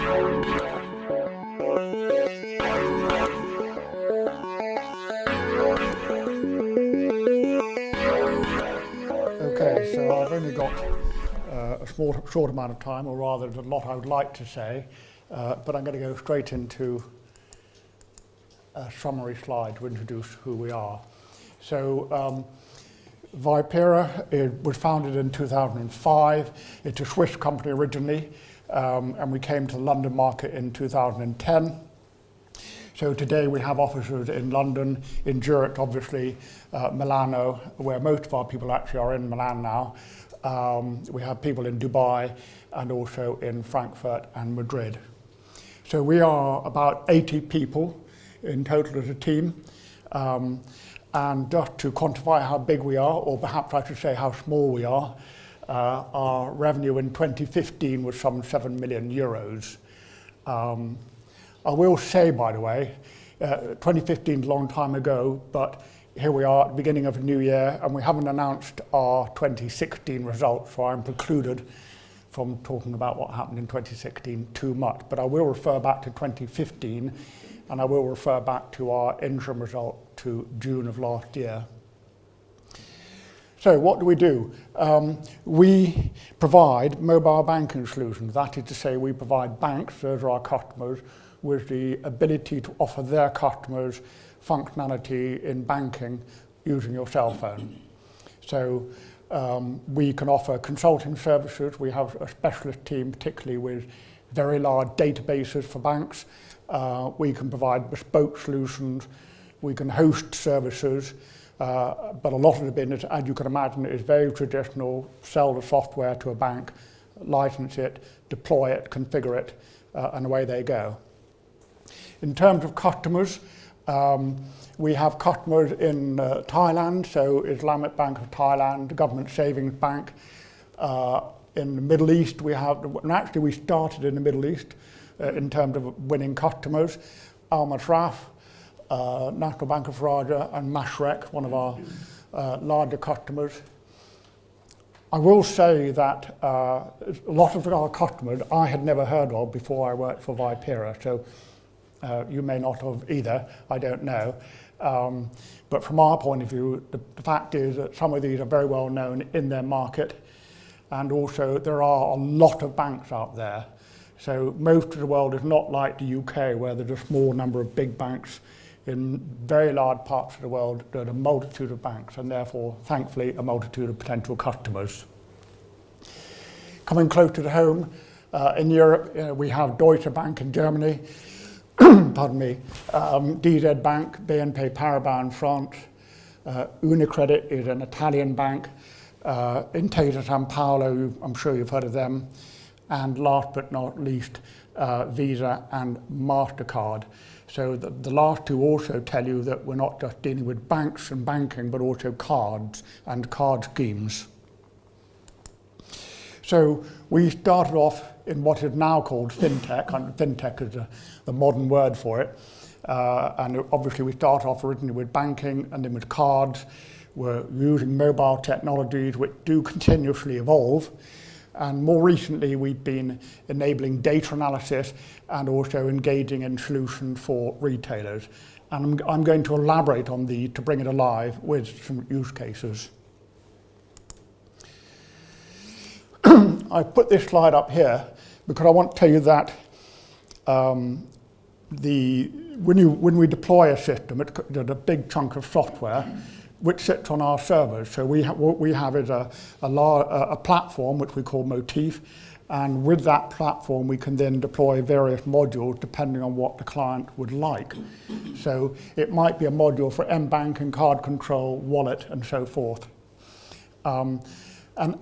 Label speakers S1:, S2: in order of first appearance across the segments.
S1: Okay, so I've only got a short amount of time, or rather there's a lot I would like to say, but I'm going to go straight into a summary slide to introduce who we are. So Vipera was founded in 2005. It's a Swiss company originally, and we came to the London market in 2010. So today we have offices in London, in Zurich, obviously, Milano, where most of our people actually are in Milan now. We have people in Dubai and also in Frankfurt and Madrid. So we are about 80 people in total as a team. And just to quantify how big we are, or perhaps I should say how small we are, our revenue in 2015 was some 7 million euros. I will say, by the way, 2015 is a long time ago, but here we are at the beginning of a new year, and we haven't announced our 2016 results, so I'm precluded from talking about what happened in 2016 too much. But I will refer back to 2015, and I will refer back to our interim result to June of last year. So what do? We provide mobile banking solutions. That is to say, we provide banks, those are our customers, with the ability to offer their customers functionality in banking using your cell phone. So we can offer consulting services. We have a specialist team, particularly with very large databases for banks. We can provide bespoke solutions. We can host services. But a lot of the business, as you can imagine, is very traditional. Sell the software to a bank, license it, deploy it, configure it, and away they go. In terms of customers, we have customers in Thailand, so Islamic Bank of Thailand, Government Savings Bank. In the Middle East, we have, and actually we started in the Middle East in terms of winning customers. Mashreq, National Bank of Raja, and Mashreq, one of our larger customers. I will say that a lot of our customers I had never heard of before I worked for Vipera, so you may not have either, I don't know. But from our point of view, the fact is that some of these are very well known in their market, and also there are a lot of banks out there. So most of the world is not like the UK, where there's a small number of big banks. In very large parts of the world, there are a multitude of banks, and therefore, thankfully, a multitude of potential customers. Coming closer to home, in Europe, we have Deutsche Bank in Germany, pardon me, DZ Bank, BNP Paribas in France, Unicredit is an Italian bank, Intesa San Paolo, I'm sure you've heard of them, and last but not least, Visa and MasterCard. So the last two also tell you that we're not just dealing with banks and banking, but also cards and card schemes. So we started off in what is now called fintech, and fintech is the modern word for it. And obviously we start off originally with banking and then with cards. We're using mobile technologies which do continuously evolve. And more recently, we've been enabling data analysis and also engaging in solutions for retailers. And I'm going to elaborate on these to bring it alive with some use cases. I put this slide up here because I want to tell you that when we deploy a system, there's a big chunk of software which sits on our servers. So what we have is a platform which we call Motif, and with that platform we can then deploy various modules depending on what the client would like. So it might be a module for M-banking, card control, wallet, and so forth. And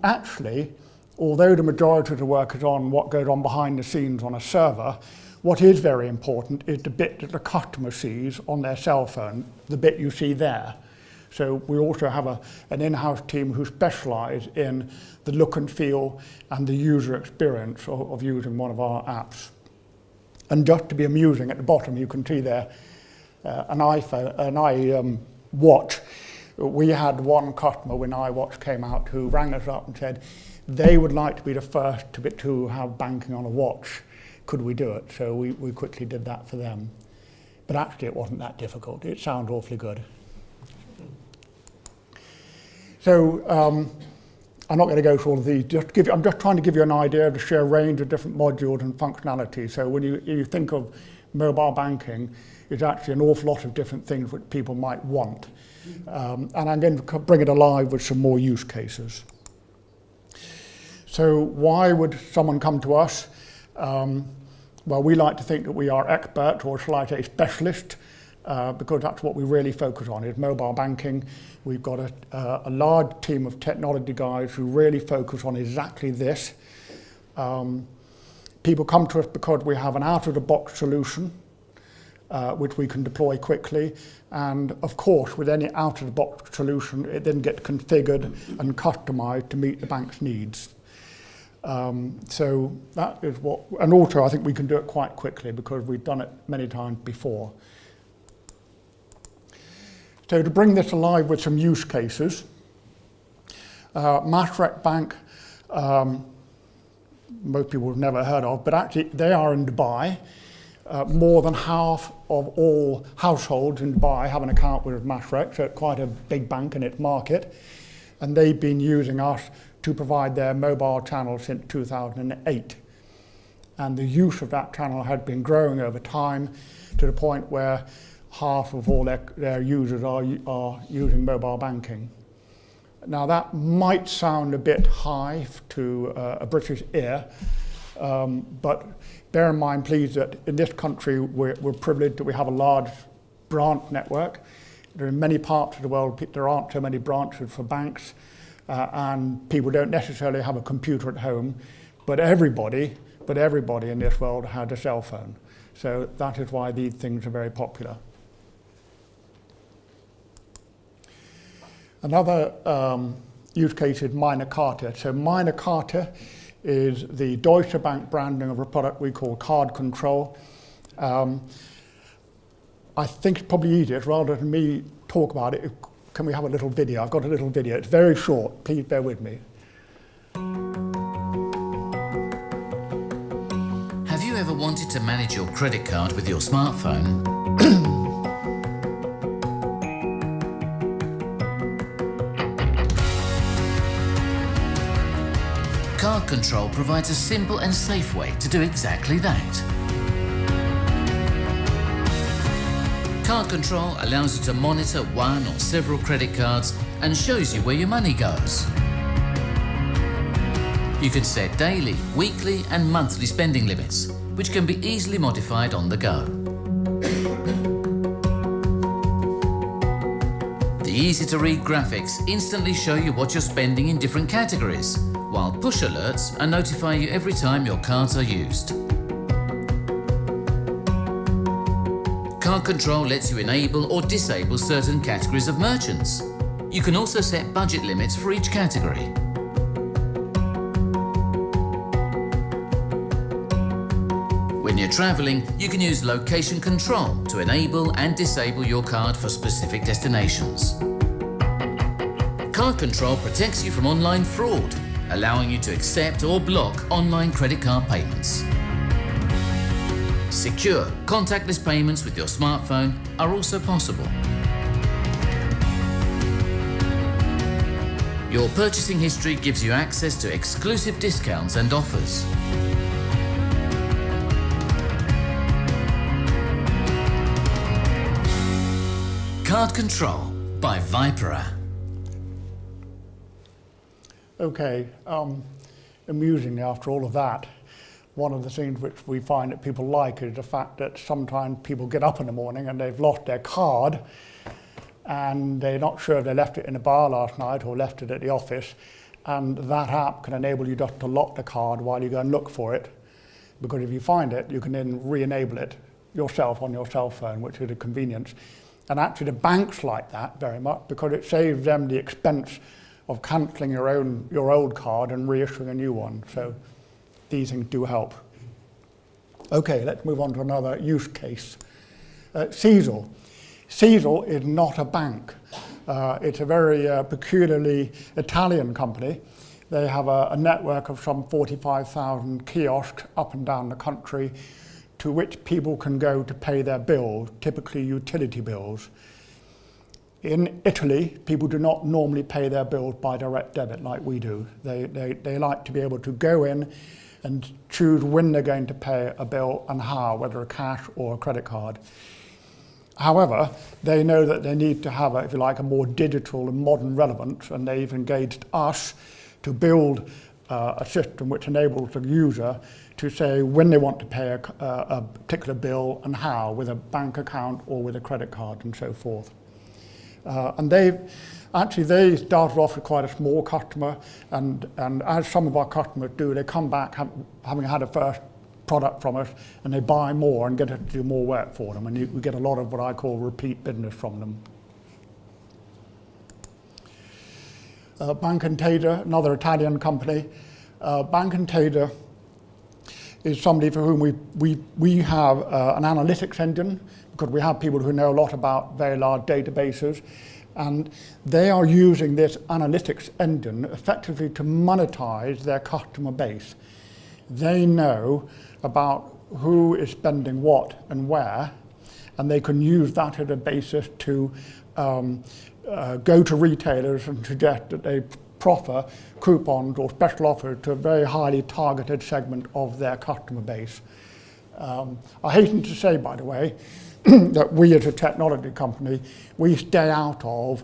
S1: actually, although the majority of the work is on what goes on behind the scenes on a server, what is very important is the bit that the customer sees on their cell phone, the bit you see there. So we also have an in-house team who specialise in the look and feel and the user experience of using one of our apps. And just to be amusing, at the bottom you can see there an iWatch. We had one customer when iWatch came out who rang us up and said they would like to be the first to have banking on a watch, could we do it? So we quickly did that for them. But actually it wasn't that difficult. It sounds awfully good. So I'm not going to go through all of these. I'm just trying to give you an idea of the sheer range of different modules and functionality. So when you think of mobile banking, it's actually an awful lot of different things which people might want. And I'm going to bring it alive with some more use cases. So why would someone come to us? Well, we like to think that we are experts, or shall I say specialists, because that's what we really focus on, is mobile banking. We've got a large team of technology guys who really focus on exactly this. People come to us because we have an out-of-the-box solution, which we can deploy quickly. And of course, with any out-of-the-box solution, it then gets configured and customized to meet the bank's needs. So that is what, and also I think we can do it quite quickly because we've done it many times before. So to bring this alive with some use cases, Mashreq Bank, most people have never heard of, but actually they are in Dubai. More than half of all households in Dubai have an account with Mashreq, so it's quite a big bank in its market. And they've been using us to provide their mobile channel since 2008. And the use of that channel had been growing over time to the point where half of all their users are using mobile banking. Now that might sound a bit high to a British ear, but bear in mind, please, that in this country we're privileged that we have a large branch network. There are many parts of the world there aren't so many branches for banks, and people don't necessarily have a computer at home, but everybody in this world has a cell phone. So that is why these things are very popular. Another use case is Meine, Karte. So Meine, Karte is the Deutsche Bank branding of a product we call card control. I think it's probably easiest, rather than me talk about it, can we have a little video? I've got a little video. It's very short. Please bear with me.
S2: Have you ever wanted to manage your credit card with your smartphone? Card Control provides a simple and safe way to do exactly that. Card Control allows you to monitor one or several credit cards and shows you where your money goes. You can set daily, weekly and monthly spending limits, which can be easily modified on the go. The easy-to-read graphics instantly show you what you're spending in different categories, while push alerts notify you every time your cards are used. Card Control lets you enable or disable certain categories of merchants. You can also set budget limits for each category. When you're traveling, you can use location control to enable and disable your card for specific destinations. Card Control protects you from online fraud, allowing you to accept or block online credit card payments. Secure, contactless payments with your smartphone are also possible. Your purchasing history gives you access to exclusive discounts and offers. Card Control by Vipera.
S1: Okay, amusingly, after all of that, one of the things which we find that people like is the fact that sometimes people get up in the morning and they've lost their card and they're not sure if they left it in the bar last night or left it at the office, and that app can enable you just to lock the card while you go and look for it, because if you find it, you can then re-enable it yourself on your cell phone, which is a convenience. And actually the banks like that very much because it saves them the expense of cancelling your old card and reissuing a new one. So these things do help. Okay, let's move on to another use case. Sisal. Sisal is not a bank. It's a very peculiarly Italian company. They have a network of some 45,000 kiosks up and down the country to which people can go to pay their bills, typically utility bills. In Italy, people do not normally pay their bills by direct debit like we do. They like to be able to go in and choose when they're going to pay a bill and how, whether a cash or a credit card. However, they know that they need to have, if you like, a more digital and modern relevance, and they've engaged us to build a system which enables the user to say when they want to pay a particular bill and how, with a bank account or with a credit card and so forth. And they started off with quite a small customer, and as some of our customers do, they come back having had a first product from us, and they buy more and get us to do more work for them, and we get a lot of what I call repeat business from them. Banca Intesa, another Italian company. Banca Intesa is somebody for whom we have an analytics engine, because we have people who know a lot about very large databases, and they are using this analytics engine effectively to monetize their customer base. They know about who is spending what and where, and they can use that as a basis to go to retailers and suggest that they proffer coupons or special offers to a very highly targeted segment of their customer base. I hasten to say, by the way, that we as a technology company, we stay out of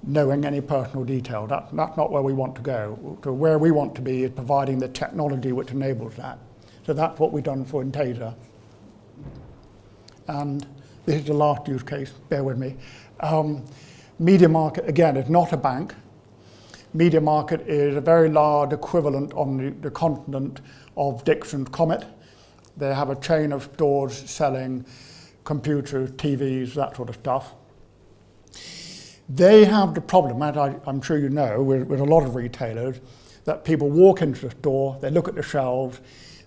S1: knowing any personal detail. That's not where we want to go. So where we want to be is providing the technology which enables that. So that's what we've done for Intesa. And this is the last use case, bear with me. Media Market, again, is not a bank. Media Market is a very large equivalent on the continent of Dixon's Comet. They have a chain of stores selling computers, TVs, that sort of stuff. They have the problem, as I'm sure you know, with a lot of retailers, that people walk into the store, they look at the shelves,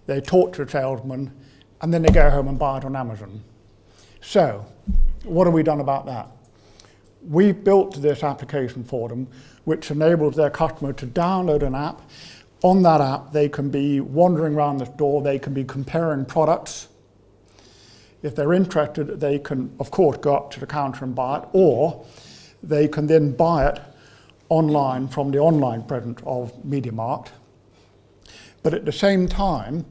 S1: they talk to the salesman, and then they go home and buy it on Amazon. So, what have we done about that? We built this application for them, which enables their customer to download an app. On that app, they can be wandering around the store, they can be comparing products. If they're interested, they can, of course, go up to the counter and buy it, or they can then buy it online from the online presence of MediaMarkt. But at the same time,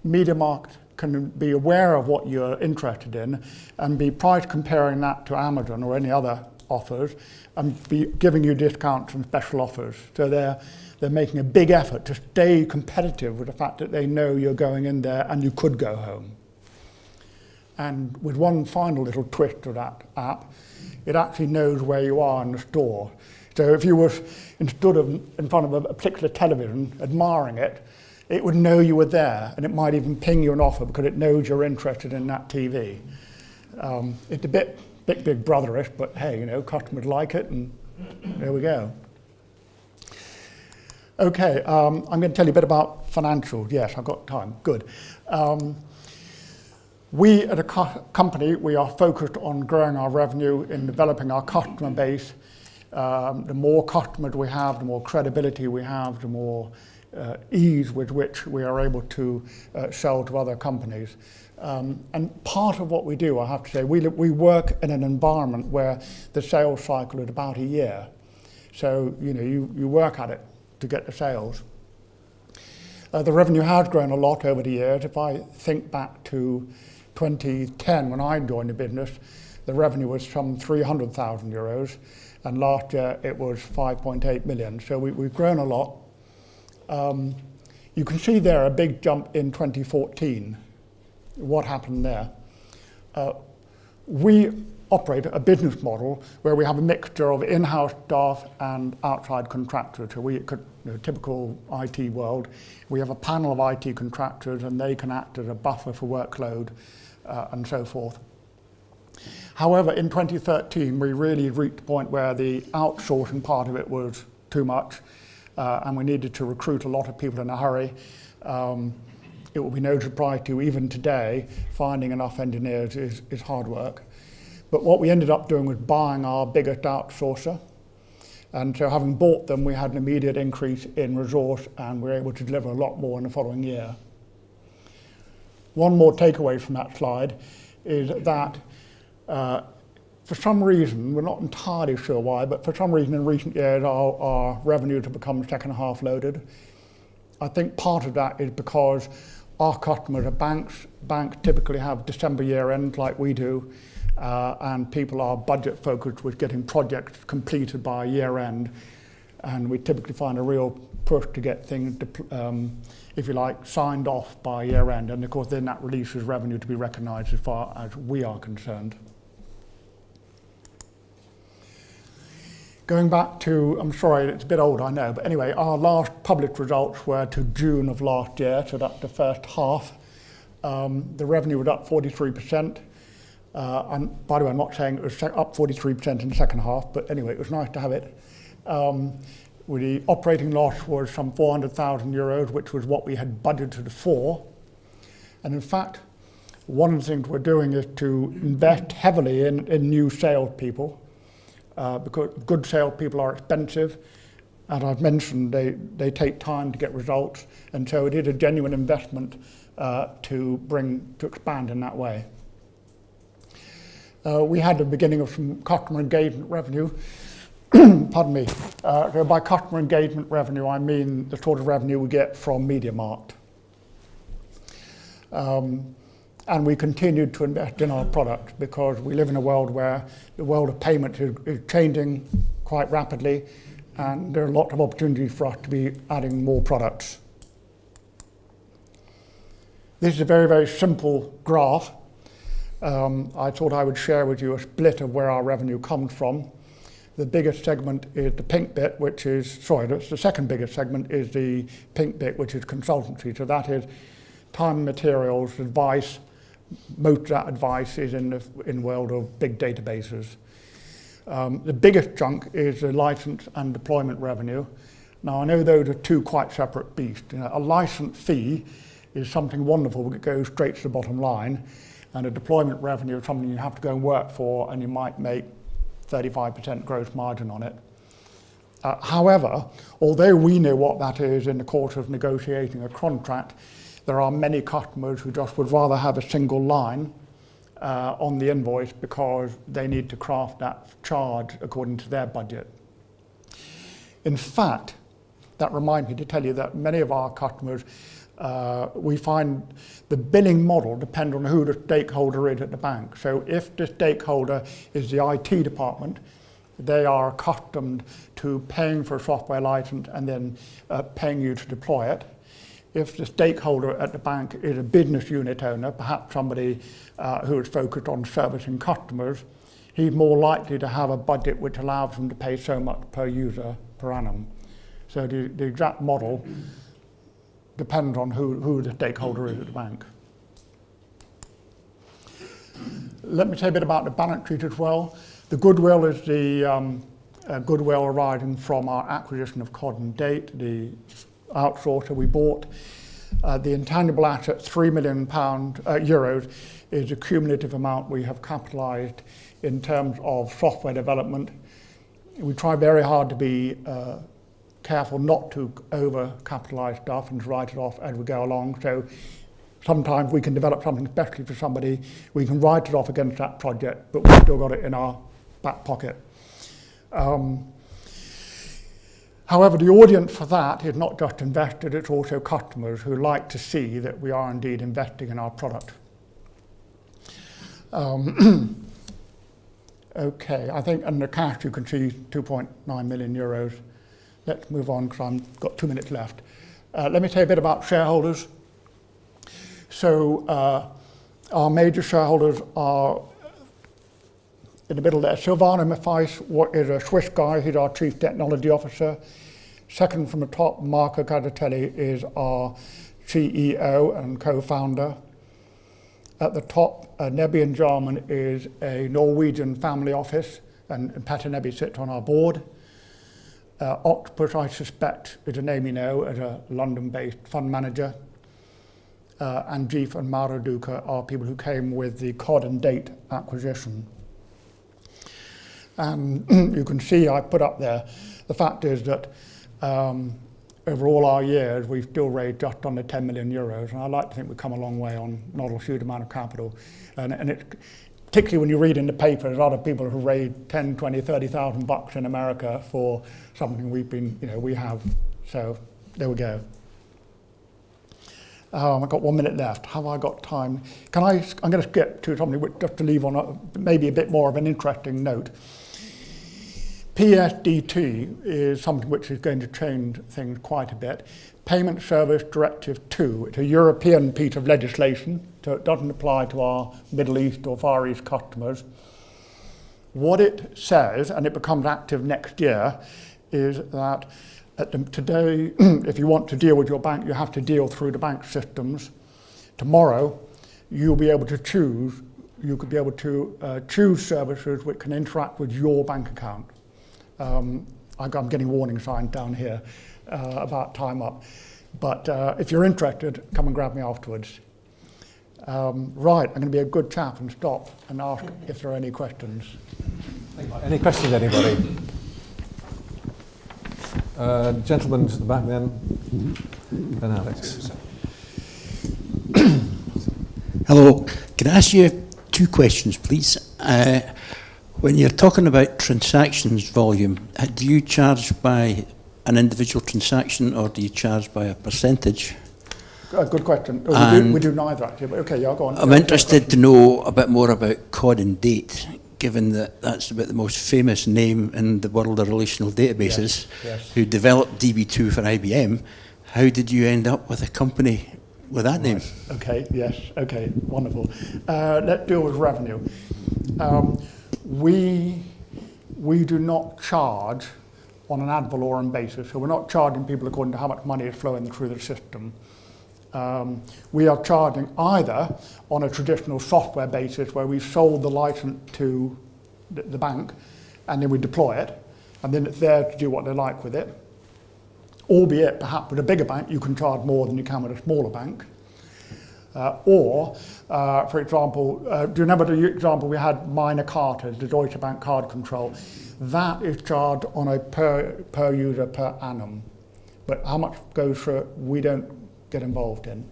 S1: MediaMarkt can be aware of what you're interested in and be price comparing that to Amazon or any other offers and be giving you discounts and special offers. So they're making a big effort to stay competitive with the fact that they know you're going in there and you could go home. And with one final little twist to that app, it actually knows where you are in the store. So if you were instead of in front of a particular television, admiring it, it would know you were there, and it might even ping you an offer because it knows you're interested in that TV. It's a bit big brotherish, but hey, customers like it, and there we go. Okay, I'm going to tell you a bit about financials. Yes, I've got time. Good. We at a company, we are focused on growing our revenue in developing our customer base. The more customers we have, the more credibility we have, the more ease with which we are able to sell to other companies. And part of what we do, I have to say, we work in an environment where the sales cycle is about a year. So, you work at it to get the sales. The revenue has grown a lot over the years. If I think back to 2010, when I joined the business, the revenue was some 300,000 euros, and last year it was 5.8 million. So we've grown a lot. You can see there a big jump in 2014. What happened there? We operate a business model where we have a mixture of in-house staff and outside contractors. So typical IT world, we have a panel of IT contractors, and they can act as a buffer for workload and so forth. However, in 2013, we really reached a point where the outsourcing part of it was too much, and we needed to recruit a lot of people in a hurry. It will be no surprise to you, even today, finding enough engineers is hard work. But what we ended up doing was buying our biggest outsourcer. And so having bought them, we had an immediate increase in resource and we were able to deliver a lot more in the following year. One more takeaway from that slide is that for some reason, we're not entirely sure why, but for some reason in recent years our revenues have become second half loaded. I think part of that is because our customers are banks. Banks typically have December year end like we do, and people are budget focused with getting projects completed by year end, and we typically find a real push to get things, if you like, signed off by year end, and of course then that releases revenue to be recognised as far as we are concerned. Going back to, I'm sorry, it's a bit old, I know, but anyway, our last published results were to June of last year, so that's the first half. The revenue was up 43%. And by the way, I'm not saying it was up 43% in the second half, but anyway, it was nice to have it. The operating loss was some 400,000 euros, which was what we had budgeted for. And in fact, one of the things we're doing is to invest heavily in new salespeople. Because good salespeople are expensive, and I've mentioned they take time to get results, and so it is a genuine investment to expand in that way. We had the beginning of some customer engagement revenue. Pardon me. So by customer engagement revenue, I mean the sort of revenue we get from MediaMarkt. And we continued to invest in our products because we live in a world where the world of payments is changing quite rapidly, and there are lots of opportunities for us to be adding more products. This is a very, very simple graph. I thought I would share with you a split of where our revenue comes from. The biggest segment is the pink bit, which is, the second biggest segment is the pink bit, which is consultancy. So that is time and materials, advice. Most of that advice is in the world of big databases. The biggest chunk is the license and deployment revenue. Now I know those are two quite separate beasts. A license fee is something wonderful that goes straight to the bottom line, and a deployment revenue is something you have to go and work for, and you might make 35% gross margin on it. However, although we know what that is in the course of negotiating a contract, there are many customers who just would rather have a single line on the invoice because they need to craft that charge according to their budget. In fact, that reminds me to tell you that many of our customers, we find the billing model depends on who the stakeholder is at the bank. So if the stakeholder is the IT department, they are accustomed to paying for a software license and then paying you to deploy it. If the stakeholder at the bank is a business unit owner, perhaps somebody who is focused on servicing customers, he's more likely to have a budget which allows them to pay so much per user per annum. So the exact model depends on who the stakeholder is at the bank. Let me say a bit about the balance sheet as well. The goodwill is the goodwill arising from our acquisition of Karte and Date, the outsourcer we bought. The intangible asset, €3 million euros, is a cumulative amount we have capitalised in terms of software development. We try very hard to be careful not to over-capitalise stuff and to write it off as we go along. So sometimes we can develop something especially for somebody, we can write it off against that project, but we've still got it in our back pocket. However, the audience for that is not just investors, it's also customers who like to see that we are indeed investing in our product. Okay, I think under cash you can see 2.9 million euros. Let's move on because I've got 2 minutes left. Let me say a bit about shareholders. So our major shareholders are in the middle there. Silvano Mefais is a Swiss guy, he's our Chief Technology Officer. Second from the top, Marco Cadatelli is our CEO and co-founder. At the top, Nebby and Jarman is a Norwegian family office, and Petter Nebby sits on our board. Octopus, I suspect, is a name you know, as a London-based fund manager. And Jeef and Mauro Duca are people who came with the Karte and Date acquisition. And you can see I put up there the fact is that over all our years, we've still raised just under 10 million euros, and I like to think we've come a long way on not a huge amount of capital. And it, particularly when you read in the paper, there's a lot of people who raised 10, 20, 30,000 bucks in America for something we have. So there we go. I've got 1 minute left. Have I got time? I'm going to skip to something just to leave on maybe a bit more of an interesting note. PSDT is something which is going to change things quite a bit. Payment Service Directive 2. It's a European piece of legislation, so it doesn't apply to our Middle East or Far East customers. What it says, and it becomes active next year, is that today, if you want to deal with your bank, you have to deal through the bank systems. Tomorrow, you could be able to choose services which can interact with your bank account. I'm getting warning signs down here about time up. But if you're interested, come and grab me afterwards. Right, I'm going to be a good chap and stop and ask if there are any questions.
S3: Any questions, anybody? Gentleman at the back then Alex.
S4: Hello, can I ask you 2 questions, please? When you're talking about transactions volume, do you charge by an individual transaction or do you charge by a percentage?
S1: Good question. We do neither, actually, but okay, yeah, go on.
S4: I'm interested to know a bit more about Cod and Date, given that that's about the most famous name in the world of relational databases,
S1: yes.
S4: Who developed DB2 for IBM. How did you end up with a company with that name?
S1: Okay, yes, okay, wonderful. Let's deal with revenue. We do not charge on an ad valorem basis, so we're not charging people according to how much money is flowing through the system. We are charging either on a traditional software basis where we sold the license to the bank and then we deploy it and then it's there to do what they like with it. Albeit perhaps with a bigger bank you can charge more than you can with a smaller bank. For example, do you remember the example we had Meine, Karte, the Deutsche Bank card control? That is charged on a per user per annum. But how much goes through it, we don't get involved in.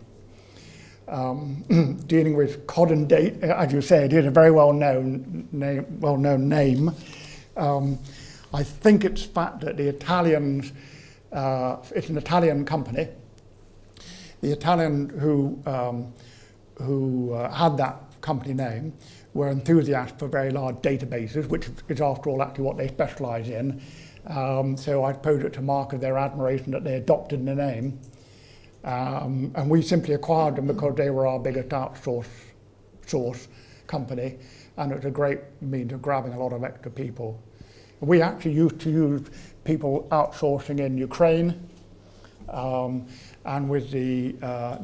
S1: Dealing with Cod and Date, as you say, it is a very well-known name. I think it's the fact that the Italians, it's an Italian company. The Italian who had that company name were enthusiasts for very large databases, which is after all actually what they specialise in. So I suppose it's a mark of their admiration that they adopted the name. And we simply acquired them because they were our biggest outsource company, and it was a great means of grabbing a lot of extra people. We actually used to use people outsourcing in Ukraine, and with the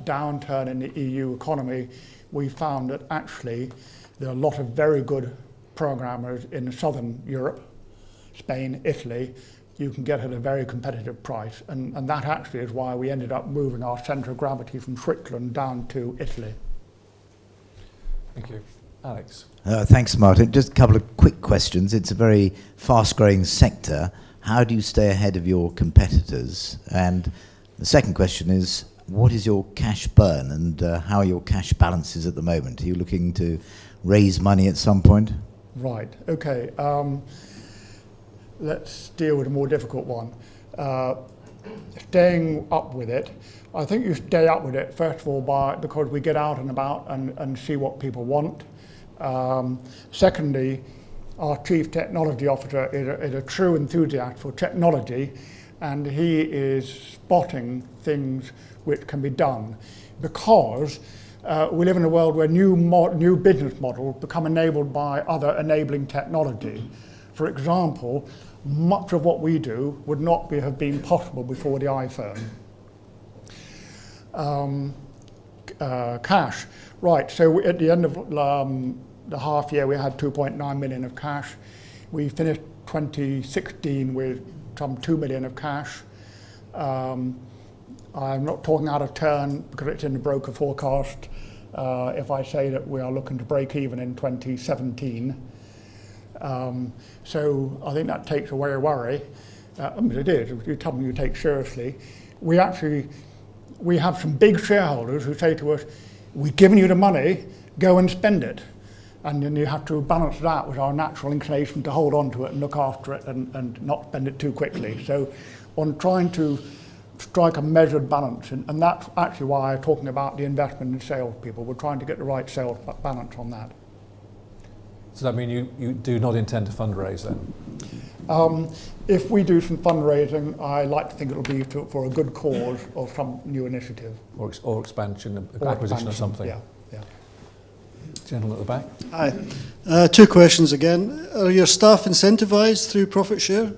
S1: downturn in the EU economy, we found that actually there are a lot of very good programmers in southern Europe, Spain, Italy, you can get at a very competitive price. And that actually is why we ended up moving our centre of gravity from Switzerland down to Italy.
S3: Thank you. Alex.
S5: Thanks, Martin. Just a couple of quick questions. It's a very fast-growing sector. How do you stay ahead of your competitors? And the second question is, what is your cash burn and how are your cash balances at the moment? Are you looking to raise money at some point?
S1: Right, okay. Let's deal with a more difficult one. Staying up with it. I think you stay up with it, first of all, because we get out and about and see what people want. Secondly, our Chief Technology Officer is a true enthusiast for technology, and he is spotting things which can be done. Because we live in a world where new business models become enabled by other enabling technology. For example, much of what we do would not have been possible before the iPhone. Cash. Right, so at the end of the half year we had 2.9 million of cash. We finished 2016 with some 2 million of cash. I'm not talking out of turn because it's in the broker forecast if I say that we are looking to break even in 2017. So I think that takes away a worry. I mean, it is. It's something you take seriously. We have some big shareholders who say to us, we've given you the money, go and spend it. And then you have to balance that with our natural inclination to hold on to it and look after it and not spend it too quickly. So on trying to strike a measured balance, and that's actually why I'm talking about the investment in salespeople. We're trying to get the right sales balance on that.
S3: Does that mean you do not intend to fundraise then?
S1: If we do some fundraising, I like to think it'll be for a good cause or some new initiative.
S3: Or expansion,
S1: Or
S3: acquisition or
S1: expansion,
S3: something?
S1: Yeah.
S3: Gentleman at the back.
S6: Hi. Two questions again. Are your staff incentivised through profit share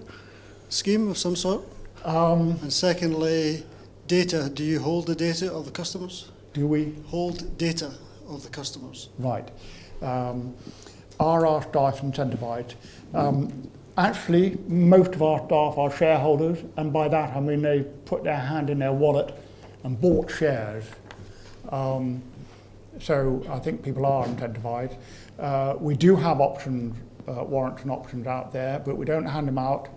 S6: scheme of some sort? And secondly, data. Do you hold the data of the customers?
S1: Do we?
S6: Hold data of the customers.
S1: Right. Are our staff incentivised? Actually, most of our staff are shareholders, and by that I mean they put their hand in their wallet and bought shares. So I think people are incentivized. We do have options, warrants and options out there, but we don't hand them out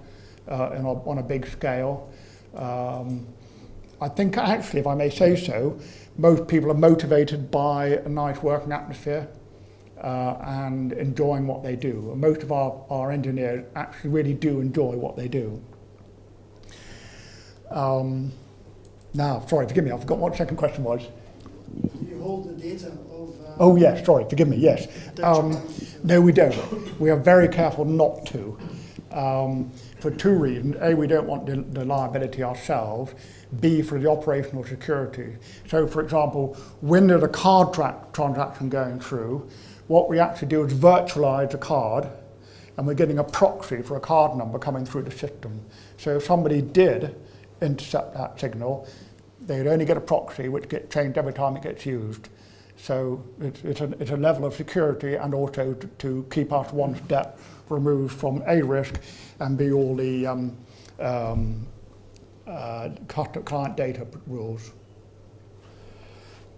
S1: on a big scale. I think actually, if I may say so, most people are motivated by a nice working atmosphere and enjoying what they do. And most of our engineers actually really do enjoy what they do. Now, sorry, forgive me, I forgot what the second question was.
S6: Do you hold the data of...
S1: Oh yes, sorry, forgive me, yes. No, we don't. We are very careful not to. For two reasons. A, we don't want the liability ourselves. B, for the operational security. So, for example, when there's a card transaction going through, what we actually do is virtualize the card, and we're getting a proxy for a card number coming through the system. So if somebody did intercept that signal, they'd only get a proxy which gets changed every time it gets used. So it's a level of security, and also to keep us one step removed from A, risk, and B, all the client data rules.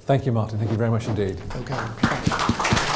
S3: Thank you, Martin. Thank you very much indeed.
S1: Okay.